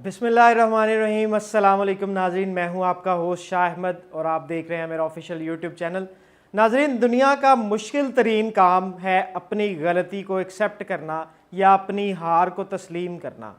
बिस्मिल्लाहिर्रहमानिर्रहीम। अस्सलाम वालेकुम नाजरीन, मैं हूं आपका होस्ट शाह अहमद और आप देख रहे हैं मेरा ऑफिशियल यूट्यूब चैनल। नाजरीन, दुनिया का मुश्किल तरीन काम है अपनी गलती को एक्सेप्ट करना या अपनी हार को तस्लीम करना।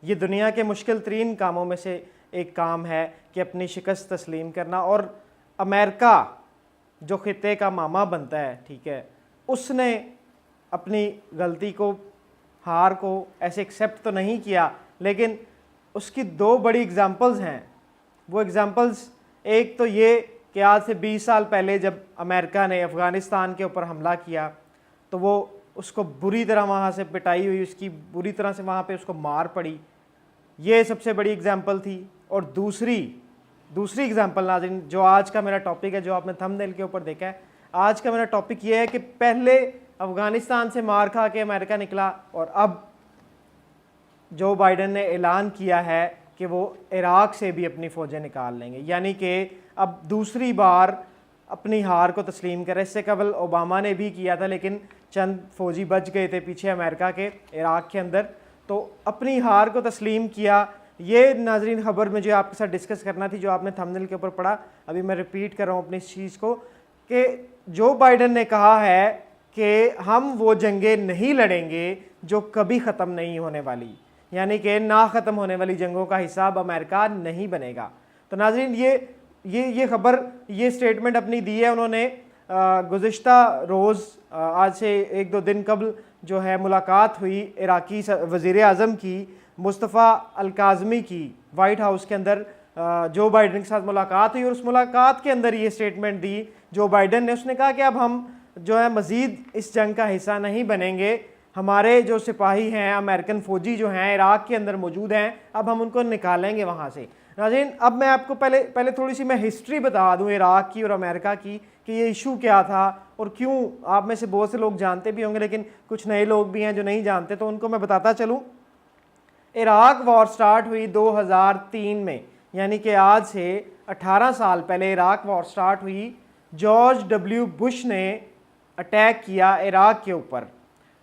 ये दुनिया के मुश्किल तरीन कामों में से एक काम है कि अपनी शिकस्त तस्लीम करना। और अमेरिका जो ख़ित्ते का मामा बनता है, ठीक है, उसने अपनी गलती को, हार को ऐसे एक्सेप्ट तो नहीं किया, लेकिन उसकी दो बड़ी एग्ज़ाम्पल्स हैं। वो एग्ज़ाम्पल्स, एक तो ये कि आज से 20 साल पहले जब अमेरिका ने अफ़गानिस्तान के ऊपर हमला किया तो वो उसको बुरी तरह वहाँ से पिटाई हुई, उसकी बुरी तरह से वहाँ पे उसको मार पड़ी। ये सबसे बड़ी एग्ज़ाम्पल थी। और दूसरी एग्ज़ाम्पल नाज़रीन, जो आज का मेरा टॉपिक है, जो आपने थंबनेल के ऊपर देखा है, आज का मेरा टॉपिक ये है कि पहले अफ़गानिस्तान से मार खा के अमेरिका निकला और अब जो बाइडन ने ऐलान किया है कि वो इराक़ से भी अपनी फ़ौजें निकाल लेंगे, यानी कि अब दूसरी बार अपनी हार को तस्लीम करें। इससे कबल ओबामा ने भी किया था, लेकिन चंद फ़ौजी बच गए थे पीछे अमेरिका के इराक़ के अंदर, तो अपनी हार को तस्लीम किया। ये नाजरीन खबर मुझे आपके साथ डिस्कस करना थी, जो आपने थंबनेल के ऊपर पढ़ा। अभी मैं रिपीट कर रहा हूँ अपनी इस चीज़ को कि जो बाइडन ने कहा है कि हम वो जंगें नहीं लड़ेंगे जो कभी ख़त्म नहीं होने वाली, यानी कि ना ख़त्म होने वाली जंगों का हिस्सा अब अमेरिका नहीं बनेगा। तो नाज़रीन ये खबर, ये स्टेटमेंट अपनी दी है उन्होंने गुज़िश्ता रोज़, आज से 1-2 दिन कबल जो है मुलाकात हुई इराक़ी वज़ीर आज़म की, मुस्तफ़ा अल-काज़मी की, वाइट हाउस के अंदर जो बाइडन के साथ मुलाकात हुई। और उस मुलाकात के अंदर ये स्टेटमेंट दी जो बाइडन ने, उसने कहा कि अब हम जो है मज़ीद इस जंग का हिस्सा नहीं बनेंगे। हमारे जो सिपाही हैं, अमेरिकन फ़ौजी जो हैं इराक़ के अंदर मौजूद हैं, अब हम उनको निकालेंगे वहाँ से। नाज़रीन, अब मैं आपको पहले थोड़ी सी मैं हिस्ट्री बता दूँ इराक़ की और अमेरिका की कि ये इशू क्या था और क्यों। आप में से बहुत से लोग जानते भी होंगे, लेकिन कुछ नए लोग भी हैं जो नहीं जानते, तो उनको मैं बताता चलूँ। इराक़ वॉर स्टार्ट हुई 2003 में, यानी कि आज से 18 साल पहले इराक़ वॉर स्टार्ट हुई। जॉर्ज डब्ल्यू बुश ने अटैक किया इराक़ के ऊपर,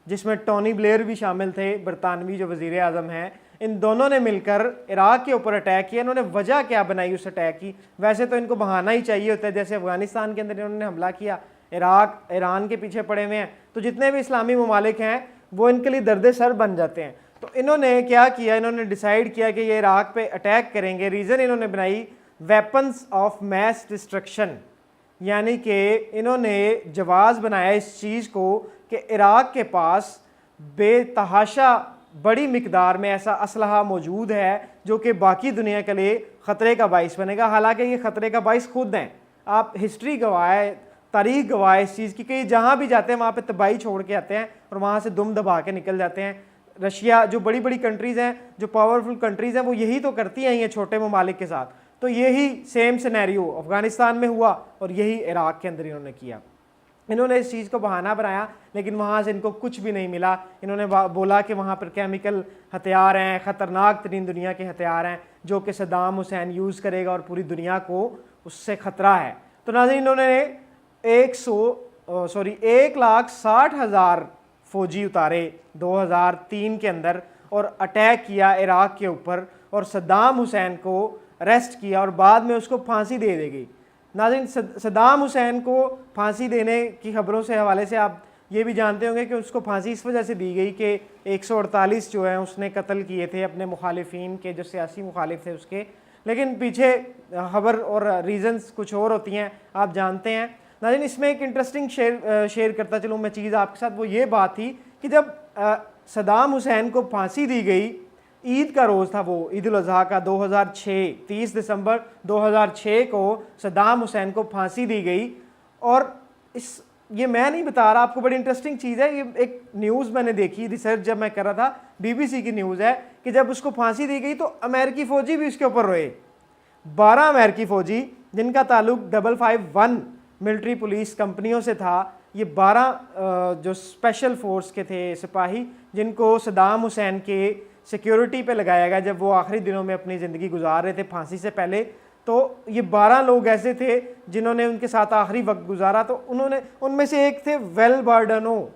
जिसमें टोनी ब्लेयर भी शामिल थे, बरतानवी जो वज़ीर आज़म हैं। इन दोनों ने मिलकर इराक़ के ऊपर अटैक किया। इन्होंने वजह क्या बनाई उस अटैक की? वैसे तो इनको बहाना ही चाहिए होता है, जैसे अफ़गानिस्तान के अंदर इन्होंने हमला किया, इराक़ ईरान के पीछे पड़े हुए हैं, तो जितने भी इस्लामी ममालिक हैं वो इनके लिए दर्द सर बन जाते हैं। तो इन्होंने क्या किया, इन्होंने डिसाइड किया कि ये इराक़ पे अटैक करेंगे। रीज़न इन्होंने बनाई वेपन्स ऑफ मैस डिस्ट्रक्शन, यानी कि इन्होंने जवाज़ बनाया इस चीज़ को कि इराक़ के पास बेतहाशा बड़ी मिकदार में ऐसा असलहा मौजूद है जो कि बाकी दुनिया के लिए ख़तरे का बाइस बनेगा। हालांकि ये ख़तरे का बाइस खुद हैं। आप हिस्ट्री गवाए, तारीख गवाए इस चीज़ की कि जहाँ भी जाते हैं वहाँ पे तबाही छोड़ के आते हैं और वहाँ से दुम दबा के निकल जाते हैं। रशिया, जो बड़ी बड़ी कंट्रीज़ हैं, जो पावरफुल कंट्रीज़ हैं, वो यही तो करती हैं ये छोटे ममालिक के साथ। तो यही सेम सिनेरियो अफ़गानिस्तान में हुआ और यही इराक़ के अंदर इन्होंने किया। इन्होंने इस चीज़ को बहाना बनाया, लेकिन वहाँ से इनको कुछ भी नहीं मिला। इन्होंने बोला कि वहाँ पर केमिकल हथियार हैं, ख़तरनाक तरीन दुनिया के हथियार हैं, जो कि सद्दाम हुसैन यूज़ करेगा और पूरी दुनिया को उससे ख़तरा है। तो नाज़रीन, इन्होंने 1,60,000 फ़ौजी उतारे 2003 के अंदर और अटैक किया इराक़ के ऊपर और सद्दाम हुसैन को अरेस्ट किया और बाद में उसको फांसी दे दी गई। नाज़रीन, सद्दाम हुसैन को फांसी देने की खबरों से हवाले से आप ये भी जानते होंगे कि उसको फांसी इस वजह से दी गई कि 148 जो है उसने कत्ल किए थे अपने मुखालिफिन के, जो सियासी मुखालिफ थे उसके। लेकिन पीछे खबर और रीज़न्स कुछ और होती हैं, आप जानते हैं। नाज़रीन, इसमें एक इंटरेस्टिंग शेयर करता चलूँ मैं चीज़ आपके साथ। वो ये बात थी कि जब सद्दाम हुसैन को फांसी दी गई, ईद का रोज़ था वो, ईद उल अज़हा का 2006, 30 दिसंबर 2006 को सद्दाम हुसैन को फांसी दी गई। और ये मैं नहीं बता रहा आपको, बड़ी इंटरेस्टिंग चीज़ है। ये एक न्यूज़ मैंने देखी, रिसर्च जब मैं कर रहा था, BBC की न्यूज़ है कि जब उसको फांसी दी गई तो अमेरिकी फ़ौजी भी उसके ऊपर रोए। 12 अमेरिकी फ़ौजी जिनका ताल्लुक 551 मिलिट्री पुलिस कंपनियों से था, ये 12 जो स्पेशल फोर्स के थे सिपाही, जिनको सद्दाम हुसैन के सिक्योरिटी पे लगाया गया जब वो आखिरी दिनों में अपनी ज़िंदगी गुजार रहे थे फांसी से पहले। तो ये 12 लोग ऐसे थे जिन्होंने उनके साथ आखिरी वक्त गुजारा। तो उनमें से एक थे वेल बार्डनो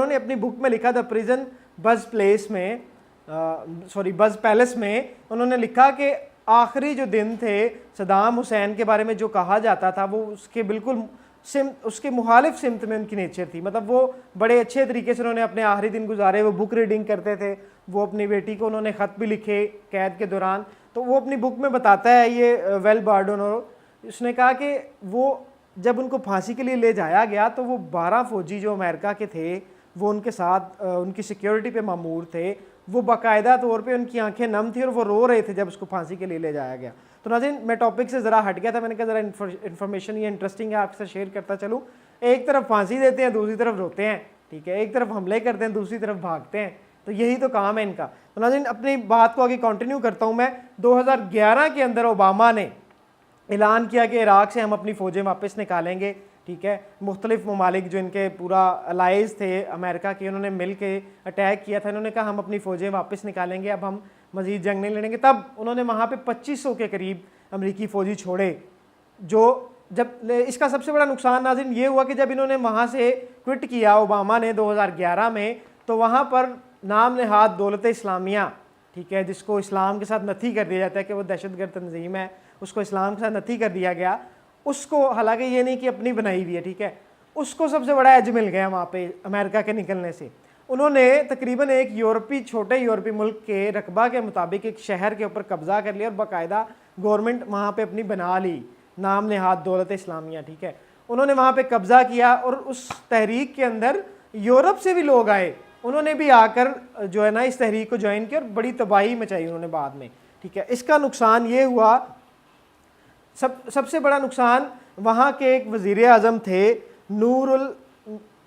ने अपनी बुक में लिखा था प्रिजन बस प्लेस में बज़ पैलेस में उन्होंने लिखा कि आखिरी जो दिन थे सदाम हुसैन के बारे में जो कहा जाता था वो उसके बिल्कुल उसके मुखालिफ सिमत में उनकी नेचर थी। मतलब वो बड़े अच्छे तरीके से उन्होंने अपने आखिरी दिन गुजारे, वो बुक रीडिंग करते थे, वो अपनी बेटी को उन्होंने ख़त भी लिखे कैद के दौरान। तो वो अपनी बुक में बताता है ये वेल बार्डोनो, उसने कहा कि वो जब उनको फांसी के लिए ले जाया गया तो वो 12 फौजी जो अमेरिका के थे वो उनके साथ उनकी सिक्योरिटी पे मामूर थे, वो बाकायदा तौर पे उनकी आंखें नम थी और वो रो रहे थे जब उसको फांसी के लिए ले जाया गया। तो नाज़रीन मैं टॉपिक से ज़रा हट गया था, मैंने कहा ज़रा इन्फॉर्मेशन ये इंटरेस्टिंग है आपसे शेयर करता चलूँ। एक तरफ फांसी देते हैं, दूसरी तरफ रोते हैं, ठीक है, एक तरफ हमले करते हैं, दूसरी तरफ भागते हैं, तो यही तो काम है इनका। तो नाज़रीन अपनी बात को आगे कंटिन्यू करता हूँ मैं। 2011 के अंदर ओबामा ने ऐलान किया कि इराक़ से हम अपनी फ़ौजें वापस निकालेंगे, ठीक है। मुख्तलिफ ममालिक जो इनके पूरा अलाइज थे अमेरिका के, उन्होंने मिल के अटैक किया था, इन्होंने कहा हम अपनी फ़ौजें वापस निकालेंगे, अब हम मज़ीद जंग नहीं लड़ेंगे। तब उन्होंने वहाँ पे 2500 के करीब अमरीकी फ़ौजी छोड़े। जो जब इसका सबसे बड़ा नुकसान नाज़रीन ये हुआ कि जब इन्होंने वहाँ से क्विट किया ओबामा ने 2011 में, तो वहाँ पर नाम नहाद दौलत इस्लामिया, ठीक है, जिसको इस्लाम के साथ नथी कर दिया जाता है कि वो दहशतगर्द तंजीम है, उसको इस्लाम के साथ नथी कर दिया गया। उसको हालांकि ये नहीं कि अपनी बनाई हुई है, ठीक है, उसको सबसे बड़ा एज मिल गया वहाँ पे अमेरिका के निकलने से। उन्होंने तकरीबन एक छोटे यूरोपीय मुल्क के रकबा के मुताबिक एक शहर के ऊपर कब्जा कर लिया और बाकायदा गवर्नमेंट वहाँ पे अपनी बना ली, नाम नहाद दौलत इस्लामिया, ठीक है। उन्होंने वहाँ पे कब्जा किया और उस तहरीक के अंदर यूरोप से भी लोग आए, उन्होंने भी आकर जो है ना इस तहरीक को ज्वाइन किया और बड़ी तबाही मचाई उन्होंने बाद में, ठीक है। इसका नुकसान ये हुआ, सबसे बड़ा नुकसान वहाँ के एक वज़ीर आज़म थे नूरुल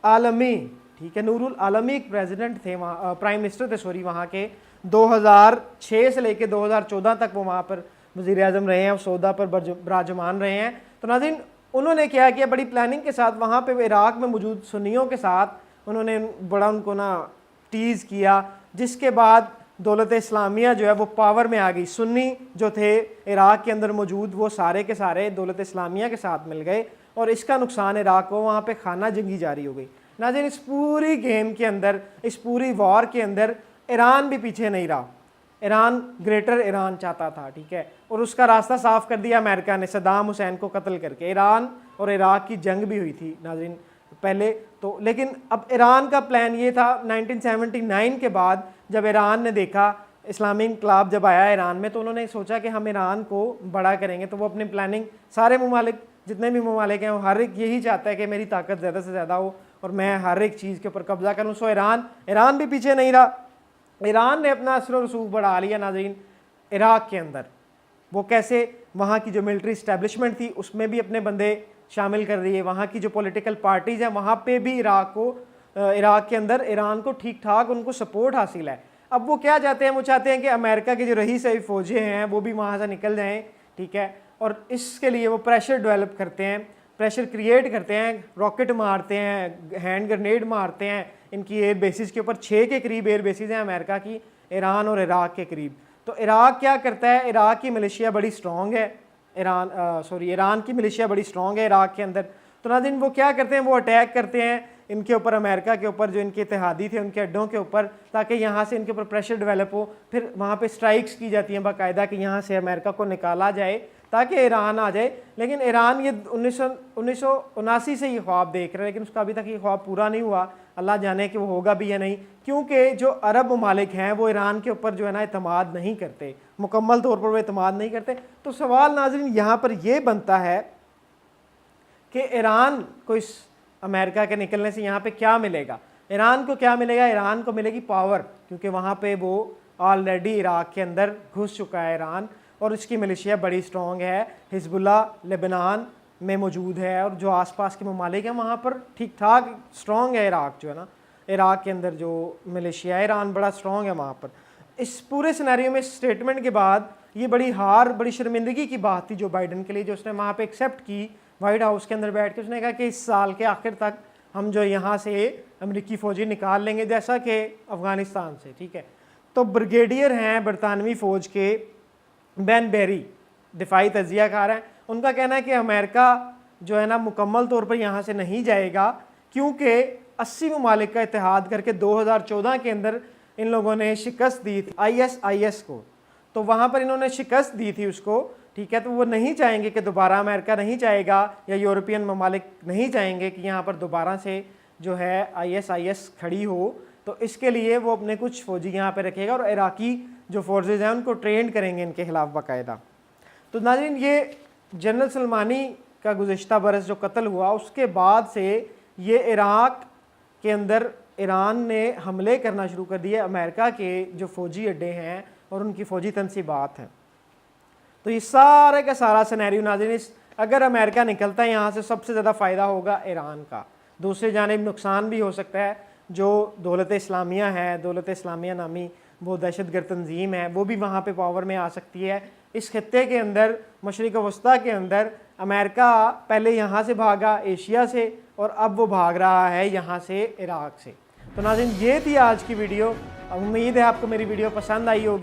आलमी, ठीक है, नूरुल आलमी एक प्रेसिडेंट थे, वहाँ प्राइम मिनिस्टर थे सॉरी, वहाँ के 2006 से लेके 2014 तक वो वहाँ पर वज़ीर आज़म रहे हैं, और सौदा पर बराजमान रहे हैं। तो नाज़रीन उन्होंने क्या किया, बड़ी प्लानिंग के साथ वहाँ पे इराक़ में मौजूद सुन्नियों के साथ उन्होंने बड़ा उनको ना टीज़ किया, जिसके बाद दौलत इस्लामिया जो है वो पावर में आ गई। सुन्नी जो थे इराक़ के अंदर मौजूद वो सारे के सारे दौलत इस्लामिया के साथ मिल गए, और इसका नुकसान इराक़ को, वहाँ पे खाना जंगी जारी हो गई। नाज़रीन इस पूरी गेम के अंदर, इस पूरी वॉर के अंदर ईरान भी पीछे नहीं रहा। ईरान ग्रेटर ईरान चाहता था, ठीक है, और उसका रास्ता साफ़ कर दिया अमेरिका ने सदाम हुसैन को कत्ल करके। ईरान और इराक़ की जंग भी हुई थी नाज़रीन पहले तो, लेकिन अब ईरान का प्लान ये था 1979 के बाद जब ईरान ने देखा इस्लामी इनकलाब जब आया ईरान में, तो उन्होंने सोचा कि हम ईरान को बड़ा करेंगे। तो वो अपनी प्लानिंग, सारे ममालिक जितने भी ममालिक हैं वो हर एक यही चाहता है कि मेरी ताकत ज़्यादा से ज़्यादा हो और मैं हर एक चीज़ के ऊपर कब्जा करूँ। सो ईरान भी पीछे नहीं रहा, ईरान ने अपना असर रसूख बढ़ा लिया नाज़रीन इराक़ के अंदर। वो कैसे, वहाँ की जो मिलिट्री इस्टेब्लिशमेंट थी उसमें भी अपने बंदे शामिल कर दिए, वहाँ की जो पॉलिटिकल पार्टीज़ हैं वहाँ पे भी इराक़ के अंदर ईरान को ठीक ठाक उनको सपोर्ट हासिल है। अब वो क्या चाहते हैं, वो चाहते हैं कि अमेरिका के जो रही सही फ़ौजें हैं वो भी वहाँ से निकल जाएँ, ठीक है, और इसके लिए वो प्रेशर डेवलप करते हैं, प्रेशर क्रिएट करते हैं, रॉकेट मारते हैं, हैंड ग्रेनेड मारते हैं इनकी एयर बेसिस के ऊपर। 6 के करीब एयर बेसिस हैं अमेरिका की ईरान और इराक़ के करीब। तो इराक़ क्या करता है, इराक़ की मिलिशिया बड़ी स्ट्रॉन्ग है, ईरान की मिलिशिया बड़ी स्ट्रॉन्ग है इराक़ के अंदर। तो नाज़रीन वो क्या करते हैं, वो अटैक करते हैं इनके ऊपर, अमेरिका के ऊपर, जो इनके इत्तेहादी थे उनके अड्डों के ऊपर, ताकि यहाँ से इनके ऊपर प्रेशर डेवलप हो। फिर वहाँ पे स्ट्राइक्स की जाती हैं बाकायदा कि यहाँ से अमेरिका को निकाला जाए ताकि ईरान आ जाए। लेकिन ईरान ये 1979 से ये ख्वाब देख रहा है, लेकिन उसका अभी तक ये ख्वाब पूरा नहीं हुआ। अल्लाह जाने कि वो होगा भी या नहीं, क्योंकि जो अरब ममालिक हैं वो ईरान के ऊपर जो है ना एतमाद नहीं करते, मुकम्मल तौर पर वो एतमाद नहीं करते। तो सवाल नाज़रीन यहाँ पर ये बनता है कि ईरान को इस अमेरिका के निकलने से यहाँ पे क्या मिलेगा, ईरान को क्या मिलेगा? ईरान को मिलेगी पावर, क्योंकि वहाँ पे वो ऑलरेडी इराक़ के अंदर घुस चुका है ईरान, और इसकी मिलिशिया बड़ी स्ट्रॉन्ग है, हिजबुल्ला लेबनान में मौजूद है, और जो आसपास के ममालिक हैं वहाँ पर ठीक ठाक स्ट्रॉन्ग है इराक़ जो है ना, इराक़ के अंदर जो मिलिशिया है, ईरान बड़ा स्ट्रॉन्ग है वहाँ पर। इस पूरे सिनेरियो में स्टेटमेंट के बाद ये बड़ी शर्मिंदगी की बात थी जो बाइडन के लिए, जो उसने वहाँ पे एक्सेप्ट की वाइट हाउस के अंदर बैठ के। उसने कहा कि इस साल के आखिर तक हम जो यहाँ से अमेरिकी फ़ौजी निकाल लेंगे, जैसा कि अफ़गानिस्तान से, ठीक है। तो ब्रिगेडियर हैं बरतानवी फ़ौज के बैन बेरी, दिफाई तजियाकार हैं, उनका कहना है कि अमेरिका जो है ना मुकम्मल तौर पर यहाँ से नहीं जाएगा, क्योंकि 80 ममालिक का इत्तेहाद करके 2014 के अंदर इन लोगों ने शिकस्त दी थी ISIS को, तो वहाँ पर इन्होंने शिकस्त दी थी उसको, ठीक है। तो वो नहीं चाहेंगे कि दोबारा, अमेरिका नहीं चाहेगा या यूरोपियन ममालिक नहीं चाहेंगे कि यहाँ पर दोबारा से जो है ISIS खड़ी हो। तो इसके लिए वो अपने कुछ फ़ौजी यहाँ पे रखेगा और इराकी जो फोर्सेज हैं उनको ट्रेंड करेंगे इनके ख़िलाफ़ बाकायदा। तो नाज़रीन, ये जनरल सलमानी का गुज़िश्ता बरस जो कत्ल हुआ, उसके बाद से ये इराक़ के अंदर ईरान ने हमले करना शुरू कर दिए अमेरिका के जो फ़ौजी अड्डे हैं और उनकी फ़ौजी तनसीबात हैं। तो ये सारे का सारा सिनेरियो नाज़रीन, अगर अमेरिका निकलता है यहाँ से, सबसे ज़्यादा फ़ायदा होगा ईरान का, दूसरी जानिब नुकसान भी हो सकता है। जो दौलत इस्लामिया है, दौलत इस्लामिया नामी वो दहशतगर्द तंजीम है, वो भी वहाँ पे पावर में आ सकती है। इस खत्ते के अंदर, मशरिक़ वस्ता के अंदर, अमेरिका पहले यहाँ से भागा एशिया से और अब वो भाग रहा है यहाँ से इराक़ से। तो नाज़रीन, ये थी आज की वीडियो। उम्मीद है आपको मेरी वीडियो पसंद आई होगी।